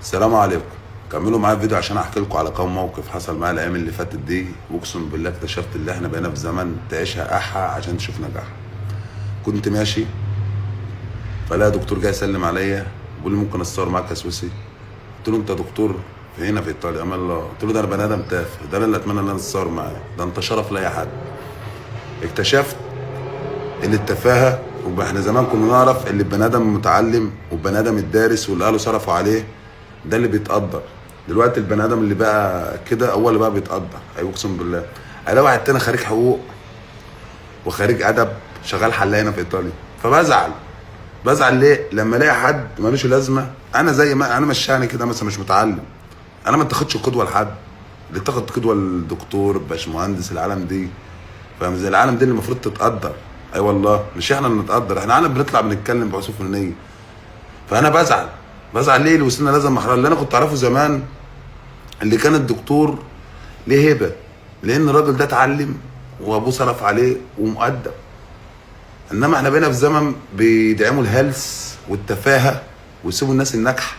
السلام عليكم. كملوا معايا الفيديو عشان احكي لكم على كام موقف حصل معايا الايام اللي فاتت دي، واقسم بالله اكتشفت ان احنا بقينا في زمن تعيشها احا عشان تشوف نجاح. كنت ماشي فلا دكتور جاي يسلم عليا بيقول لي ممكن اتصور معاك يا سويسي. قلت له انت دكتور في هنا في ايطاليا؟ قال الله. قلت له ده انا بني ادم تافه، ده انا اللي اتمنى ان انا اتصور معاه، ده انت شرف لاي حد. اكتشفت ان التفاهه، واحنا زمان كنا نعرف اللي البني ادم المتعلم والبني ادم الدارس واللي اهله صرفوا عليه ده اللي بيتقدر. دلوقتي البني ادم اللي بقى كده هو اللي بقى بيتقدر. ايوه اقسم بالله. الاقي واحد تاني خريج حقوق وخريج ادب شغال حلاق هنا في ايطاليا، بزعل ليه؟ لما الاقي حد ملوش لازمه، انا زي ما انا مشاني كده مثلا مش متعلم، انا ما اتخدش قدوه لحد. اللي اتخذ قدوه الدكتور باشمهندس العالم دي، فاهم؟ زي العالم دي اللي المفروض تتقدر. اي والله مش احنا اللي نتقدر، احنا عالم بنطلع بنتكلم بعصوف النيه. فانا بزعل ليه؟ اللي وصلنا لازم محرر اللي انا كنت اعرفه زمان، اللي كان الدكتور ليه هبه، لان الراجل ده اتعلم وابوه صرف عليه ومؤدب. انما احنا بقينا في زمن بيدعموا الهلس والتفاهه ويسيبوا الناس الناجحه.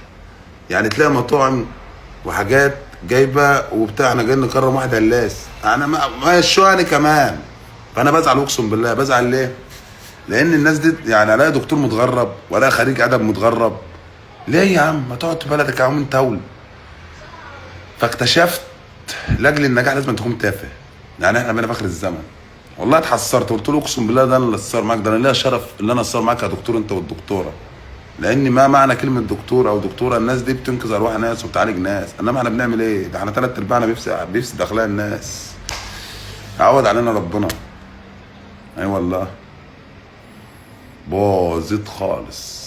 يعني تلاقي مطاعم وحاجات جايبه وبتاع، احنا جايين نكرم واحد هلاس، انا ما الشواني كمان. فانا بزعل اقسم بالله. بزعل ليه؟ لان الناس دي يعني الاقي دكتور متغرب ولا خريج ادب متغرب. ليه يا عم؟ ما تقعد في بلدك يا عم انت اول. فاكتشفت لاجل النجاح لازم تكون تافه. يعني احنا بقينا في اخر الزمن. والله اتحسرت، قلت له اقسم بالله ده انا اللي اتصور معاك، ده انا ليا شرف ان انا اتصور معاك يا دكتور انت والدكتوره. لان ما معنى كلمه دكتور او دكتوره؟ الناس دي بتنقذ ارواح ناس وبتعالج ناس، انما احنا بنعمل ايه؟ ده احنا ثلاث ارباعنا بيفسد اخلاق الناس. عوض علينا ربنا. اي والله باظت خالص.